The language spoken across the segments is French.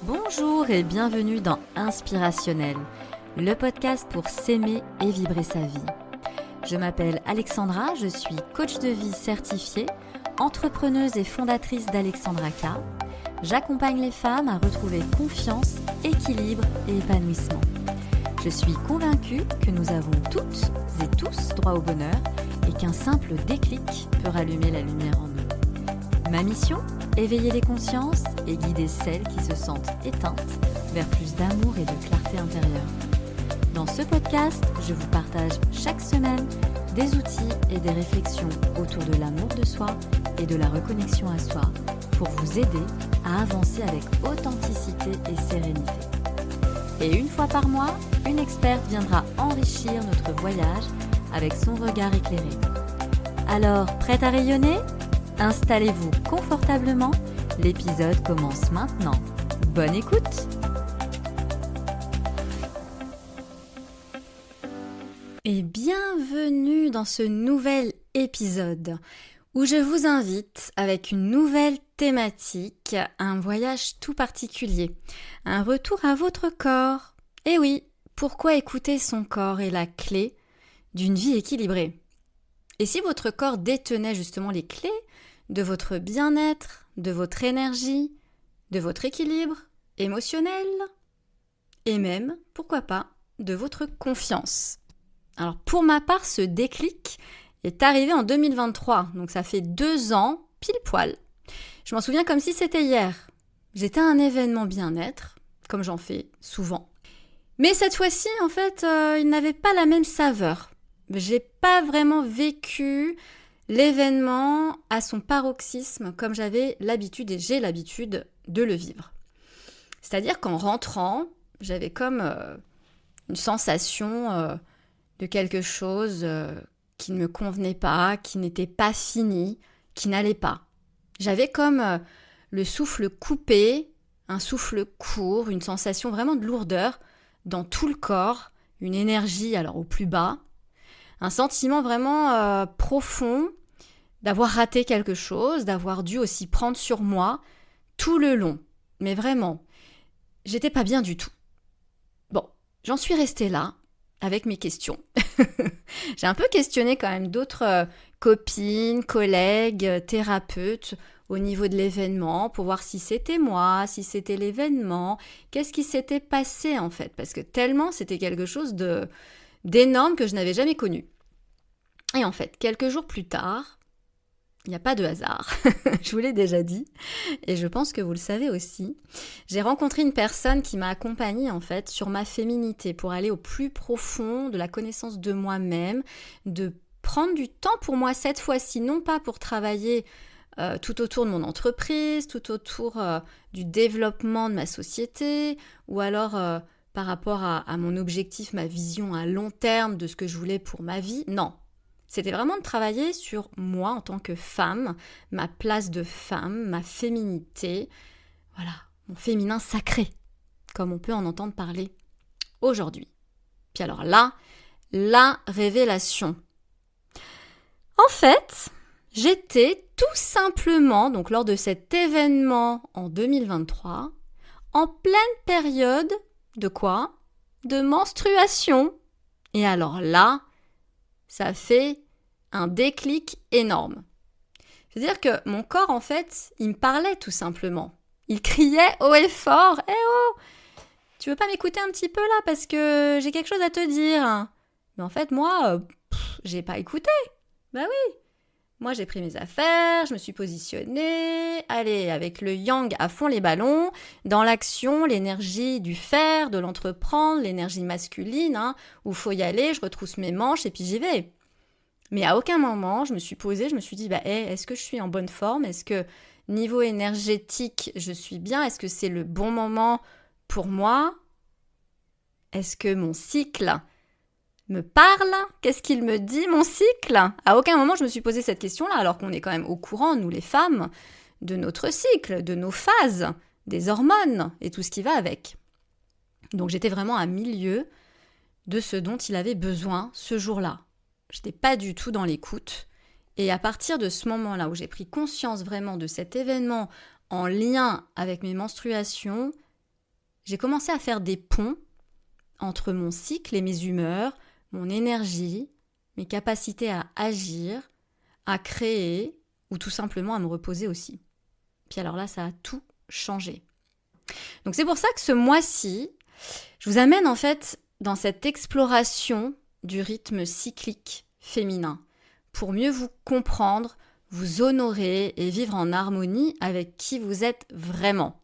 Bonjour et bienvenue dans Inspirationnel, le podcast pour s'aimer et vibrer sa vie. Je m'appelle Alexandra, je suis coach de vie certifiée, entrepreneuse et fondatrice d'Alexandra K. J'accompagne les femmes à retrouver confiance, équilibre et épanouissement. Je suis convaincue que nous avons toutes et tous droit au bonheur et qu'un simple déclic peut rallumer la lumière en nous. Ma mission ? Éveiller les consciences et guider celles qui se sentent éteintes vers plus d'amour et de clarté intérieure. Dans ce podcast, je vous partage chaque semaine des outils et des réflexions autour de l'amour de soi et de la reconnexion à soi pour vous aider à avancer avec authenticité et sérénité. Et une fois par mois, une experte viendra enrichir notre voyage avec son regard éclairé. Alors, prête à rayonner ? Installez-vous confortablement, l'épisode commence maintenant. Bonne écoute! Et bienvenue dans ce nouvel épisode où je vous invite avec une nouvelle thématique, un voyage tout particulier, un retour à votre corps. Et oui, pourquoi écouter son corps est la clé d'une vie équilibrée. Et si votre corps détenait justement les clés de votre bien-être, de votre énergie, de votre équilibre émotionnel et même, pourquoi pas, de votre confiance. Alors pour ma part, ce déclic est arrivé en 2023, donc ça fait 2 ans, pile poil. Je m'en souviens comme si c'était hier. J'étais à un événement bien-être, comme j'en fais souvent. Mais cette fois-ci, en fait, il n'avait pas la même saveur. J'ai pas vraiment vécu l'événement à son paroxysme comme j'avais l'habitude et j'ai l'habitude de le vivre. C'est-à-dire qu'en rentrant, j'avais comme une sensation de quelque chose qui ne me convenait pas, qui n'était pas fini, qui n'allait pas. J'avais comme le souffle coupé, un souffle court, une sensation vraiment de lourdeur dans tout le corps, une énergie alors au plus bas. Un sentiment vraiment profond d'avoir raté quelque chose, d'avoir dû aussi prendre sur moi tout le long. Mais vraiment, j'étais pas bien du tout. Bon, j'en suis restée là avec mes questions. J'ai un peu questionné quand même d'autres copines, collègues, thérapeutes au niveau de l'événement pour voir si c'était moi, si c'était l'événement, qu'est-ce qui s'était passé en fait, parce que tellement c'était quelque chose d'énorme que je n'avais jamais connu. Et en fait, quelques jours plus tard, il n'y a pas de hasard, je vous l'ai déjà dit, et je pense que vous le savez aussi, j'ai rencontré une personne qui m'a accompagnée en fait sur ma féminité pour aller au plus profond de la connaissance de moi-même, de prendre du temps pour moi cette fois-ci, non pas pour travailler tout autour de mon entreprise, tout autour du développement de ma société, ou alors par rapport à mon objectif, ma vision à long terme de ce que je voulais pour ma vie. Non, c'était vraiment de travailler sur moi en tant que femme, ma place de femme, ma féminité, voilà, mon féminin sacré, comme on peut en entendre parler aujourd'hui. Puis alors là, la révélation. En fait, j'étais tout simplement, donc lors de cet événement en 2023, en pleine période de quoi ? De menstruation. Et alors là, ça fait un déclic énorme. C'est-à-dire que mon corps, en fait, il me parlait tout simplement. Il criait haut et fort « Eh oh, tu veux pas m'écouter un petit peu là parce que j'ai quelque chose à te dire ?» Mais en fait, moi, j'ai pas écouté. Bah oui. Moi, j'ai pris mes affaires, je me suis positionnée, allez, avec le yang à fond les ballons, dans l'action, l'énergie du faire, de l'entreprendre, l'énergie masculine, où il faut y aller, je retrousse mes manches et puis j'y vais. Mais à aucun moment, je me suis posée, je me suis dit, est-ce que je suis en bonne forme ? Est-ce que niveau énergétique, je suis bien ? Est-ce que c'est le bon moment pour moi ? Est-ce que mon cycle me parle? Qu'est-ce qu'il me dit, mon cycle? À aucun moment, je me suis posé cette question-là, alors qu'on est quand même au courant, nous les femmes, de notre cycle, de nos phases, des hormones et tout ce qui va avec. Donc j'étais vraiment à milieu de ce dont il avait besoin ce jour-là. Je n'étais pas du tout dans l'écoute. Et à partir de ce moment-là où j'ai pris conscience vraiment de cet événement en lien avec mes menstruations, j'ai commencé à faire des ponts entre mon cycle et mes humeurs, mon énergie, mes capacités à agir, à créer ou tout simplement à me reposer aussi. Puis alors là, ça a tout changé. Donc c'est pour ça que ce mois-ci, je vous amène en fait dans cette exploration du rythme cyclique féminin pour mieux vous comprendre, vous honorer et vivre en harmonie avec qui vous êtes vraiment.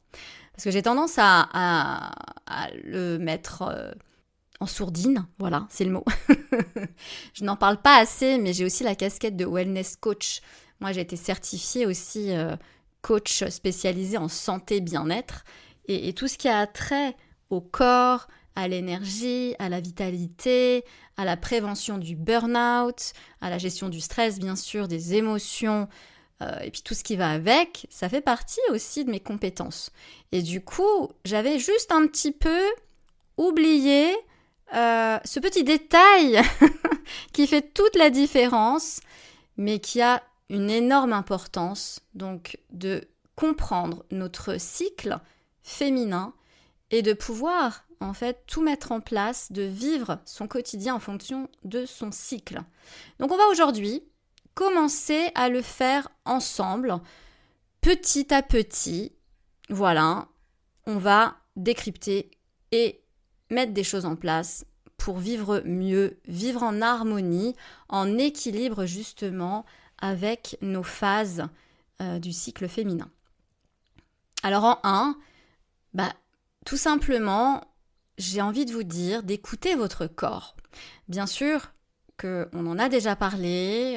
Parce que j'ai tendance à le mettre en sourdine, voilà, c'est le mot. Je n'en parle pas assez, mais j'ai aussi la casquette de wellness coach. Moi, j'ai été certifiée aussi coach spécialisé en santé bien-être. Et tout ce qui a trait au corps, à l'énergie, à la vitalité, à la prévention du burn-out, à la gestion du stress, bien sûr, des émotions, et puis tout ce qui va avec, ça fait partie aussi de mes compétences. Et du coup, j'avais juste un petit peu oublié ce petit détail qui fait toute la différence, mais qui a une énorme importance, donc de comprendre notre cycle féminin et de pouvoir en fait tout mettre en place, de vivre son quotidien en fonction de son cycle. Donc on va aujourd'hui commencer à le faire ensemble, petit à petit. Voilà, on va décrypter et mettre des choses en place pour vivre mieux, vivre en harmonie, en équilibre justement avec nos phases du cycle féminin. Alors en 1, tout simplement, j'ai envie de vous dire d'écouter votre corps. Bien sûr qu'on en a déjà parlé,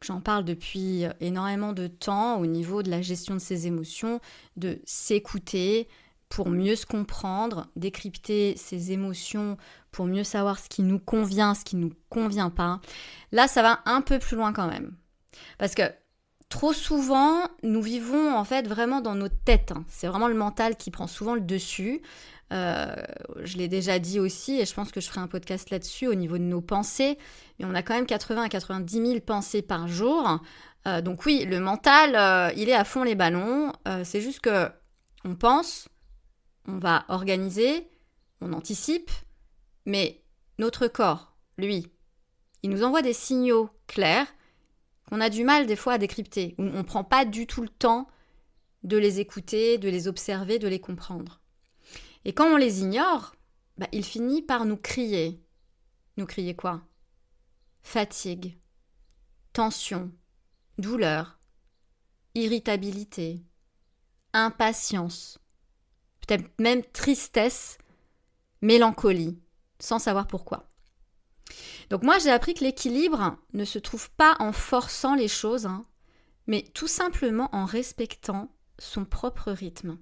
que j'en parle depuis énormément de temps au niveau de la gestion de ses émotions, de s'écouter pour mieux se comprendre, décrypter ses émotions pour mieux savoir ce qui nous convient, ce qui ne nous convient pas. Là, ça va un peu plus loin quand même. Parce que trop souvent, nous vivons en fait vraiment dans nos têtes. C'est vraiment le mental qui prend souvent le dessus. Je l'ai déjà dit aussi, et je pense que je ferai un podcast là-dessus au niveau de nos pensées. Mais on a quand même 80 à 90 000 pensées par jour. Donc oui, le mental, il est à fond les ballons. C'est juste que on pense, on va organiser, on anticipe, mais notre corps, lui, il nous envoie des signaux clairs qu'on a du mal des fois à décrypter, où on ne prend pas du tout le temps de les écouter, de les observer, de les comprendre. Et quand on les ignore, il finit par nous crier. Nous crier quoi ? Fatigue, tension, douleur, irritabilité, impatience, peut-être même tristesse, mélancolie, sans savoir pourquoi. Donc moi, j'ai appris que l'équilibre ne se trouve pas en forçant les choses, mais tout simplement en respectant son propre rythme.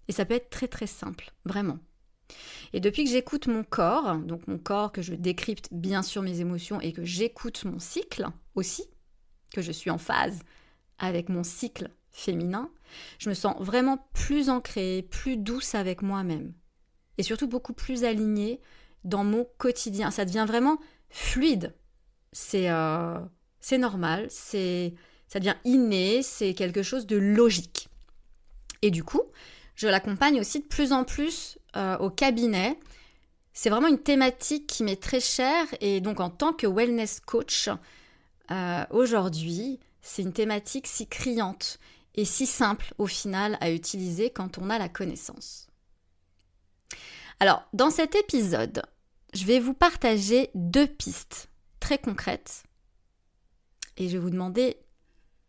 Et ça peut être très très simple, vraiment. Et depuis que j'écoute mon corps, donc mon corps, que je décrypte bien sûr mes émotions et que j'écoute mon cycle aussi, que je suis en phase avec mon cycle féminin, je me sens vraiment plus ancrée, plus douce avec moi-même. Et surtout beaucoup plus alignée dans mon quotidien. Ça devient vraiment fluide. C'est normal, ça devient inné, c'est quelque chose de logique. Et du coup, je l'accompagne aussi de plus en plus au cabinet. C'est vraiment une thématique qui m'est très chère et donc en tant que wellness coach, aujourd'hui, c'est une thématique si criante et si simple au final à utiliser quand on a la connaissance. Alors, dans cet épisode, je vais vous partager 2 pistes très concrètes et je vais vous demander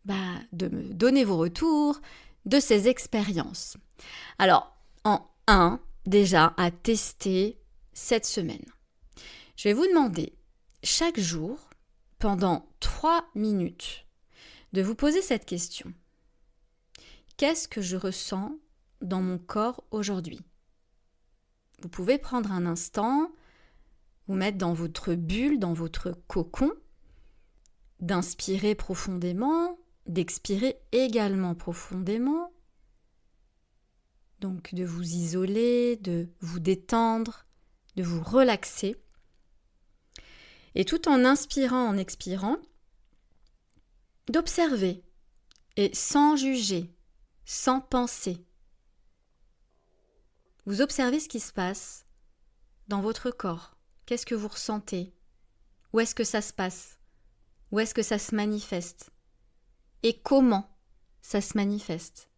de me donner vos retours de ces expériences. Alors, en 1, déjà, à tester cette semaine. Je vais vous demander chaque jour, pendant 3 minutes, de vous poser cette question. Qu'est-ce que je ressens dans mon corps aujourd'hui ? Vous pouvez prendre un instant, vous mettre dans votre bulle, dans votre cocon, d'inspirer profondément, d'expirer également profondément. Donc de vous isoler, de vous détendre, de vous relaxer. Et tout en inspirant, en expirant, d'observer et sans juger, sans penser. Vous observez ce qui se passe dans votre corps. Qu'est-ce que vous ressentez? Où est-ce que ça se passe? Où est-ce que ça se manifeste? Et comment ça se manifeste?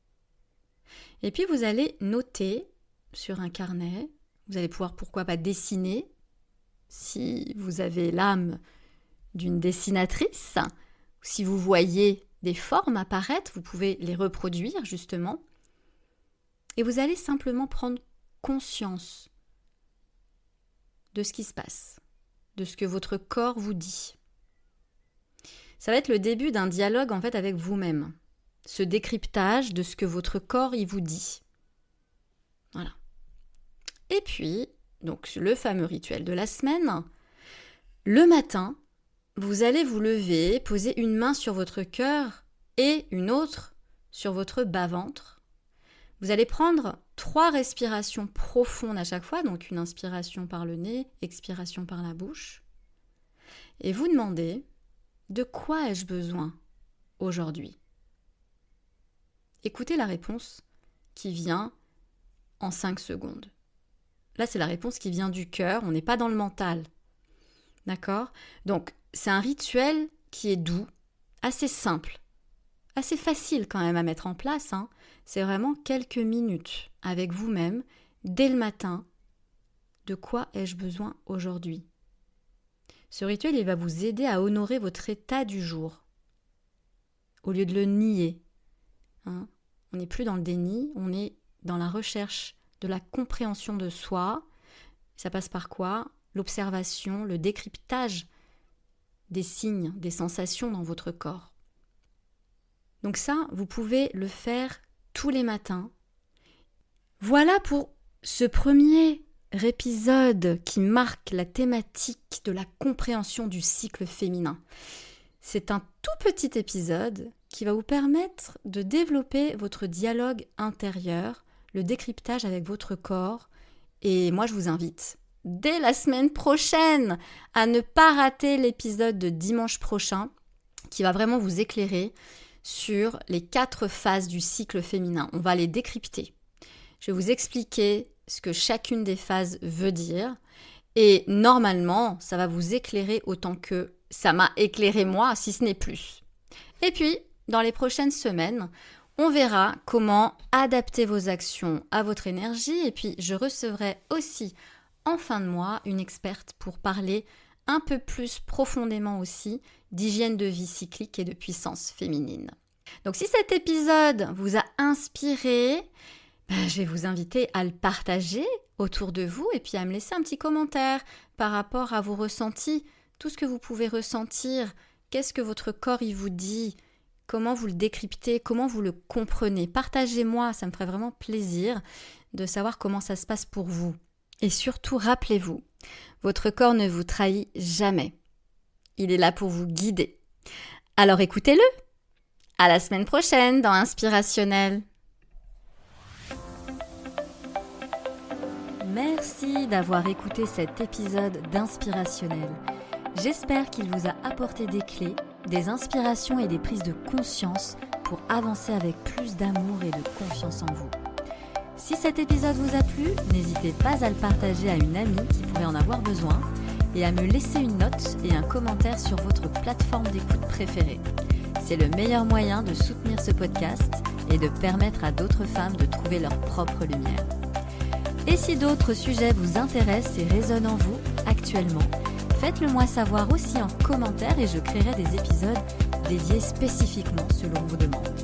Et puis vous allez noter sur un carnet, vous allez pouvoir pourquoi pas dessiner, si vous avez l'âme d'une dessinatrice, si vous voyez des formes apparaître, vous pouvez les reproduire justement. Et vous allez simplement prendre conscience de ce qui se passe, de ce que votre corps vous dit. Ça va être le début d'un dialogue en fait avec vous-même. Ce décryptage de ce que votre corps il vous dit. Voilà. Et puis, donc le fameux rituel de la semaine, le matin, vous allez vous lever, poser une main sur votre cœur et une autre sur votre bas-ventre. Vous allez prendre 3 respirations profondes à chaque fois, donc une inspiration par le nez, expiration par la bouche. Et vous demandez, de quoi ai-je besoin aujourd'hui? Écoutez la réponse qui vient en 5 secondes. Là, c'est la réponse qui vient du cœur, on n'est pas dans le mental. D'accord? Donc, c'est un rituel qui est doux, assez simple, assez facile quand même à mettre en place. C'est vraiment quelques minutes avec vous-même, dès le matin. De quoi ai-je besoin aujourd'hui? Ce rituel, il va vous aider à honorer votre état du jour, au lieu de le nier. On n'est plus dans le déni, on est dans la recherche de la compréhension de soi. Ça passe par quoi? L'observation, le décryptage des signes, des sensations dans votre corps. Donc ça, vous pouvez le faire tous les matins. Voilà pour ce premier épisode qui marque la thématique de la compréhension du cycle féminin. C'est un tout petit épisode qui va vous permettre de développer votre dialogue intérieur, le décryptage avec votre corps. Et moi, je vous invite dès la semaine prochaine à ne pas rater l'épisode de dimanche prochain qui va vraiment vous éclairer sur les 4 phases du cycle féminin. On va les décrypter. Je vais vous expliquer ce que chacune des phases veut dire et normalement, ça va vous éclairer autant que ça m'a éclairé moi, si ce n'est plus. Et puis, dans les prochaines semaines, on verra comment adapter vos actions à votre énergie et puis je recevrai aussi en fin de mois une experte pour parler un peu plus profondément aussi d'hygiène de vie cyclique et de puissance féminine. Donc si cet épisode vous a inspiré, je vais vous inviter à le partager autour de vous et puis à me laisser un petit commentaire par rapport à vos ressentis, tout ce que vous pouvez ressentir, qu'est-ce que votre corps il vous dit, comment vous le décryptez, comment vous le comprenez. Partagez-moi, ça me ferait vraiment plaisir de savoir comment ça se passe pour vous. Et surtout, rappelez-vous, votre corps ne vous trahit jamais. Il est là pour vous guider. Alors écoutez-le. À la semaine prochaine dans Inspirationnel. Merci d'avoir écouté cet épisode d'Inspirationnel. J'espère qu'il vous a apporté des clés, des inspirations et des prises de conscience pour avancer avec plus d'amour et de confiance en vous. Si cet épisode vous a plu, n'hésitez pas à le partager à une amie qui pourrait en avoir besoin et à me laisser une note et un commentaire sur votre plateforme d'écoute préférée. C'est le meilleur moyen de soutenir ce podcast et de permettre à d'autres femmes de trouver leur propre lumière. Et si d'autres sujets vous intéressent et résonnent en vous actuellement, faites-le moi savoir aussi en commentaire et je créerai des épisodes dédiés spécifiquement selon vos demandes.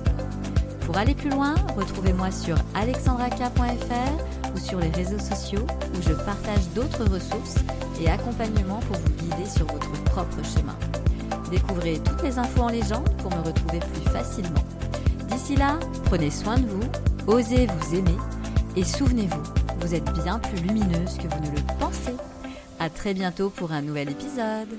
Pour aller plus loin, retrouvez-moi sur alexandraka.fr ou sur les réseaux sociaux où je partage d'autres ressources et accompagnements pour vous guider sur votre propre chemin. Découvrez toutes les infos en légende pour me retrouver plus facilement. D'ici là, prenez soin de vous, osez vous aimer et souvenez-vous, vous êtes bien plus lumineuse que vous ne le pensez. À très bientôt pour un nouvel épisode.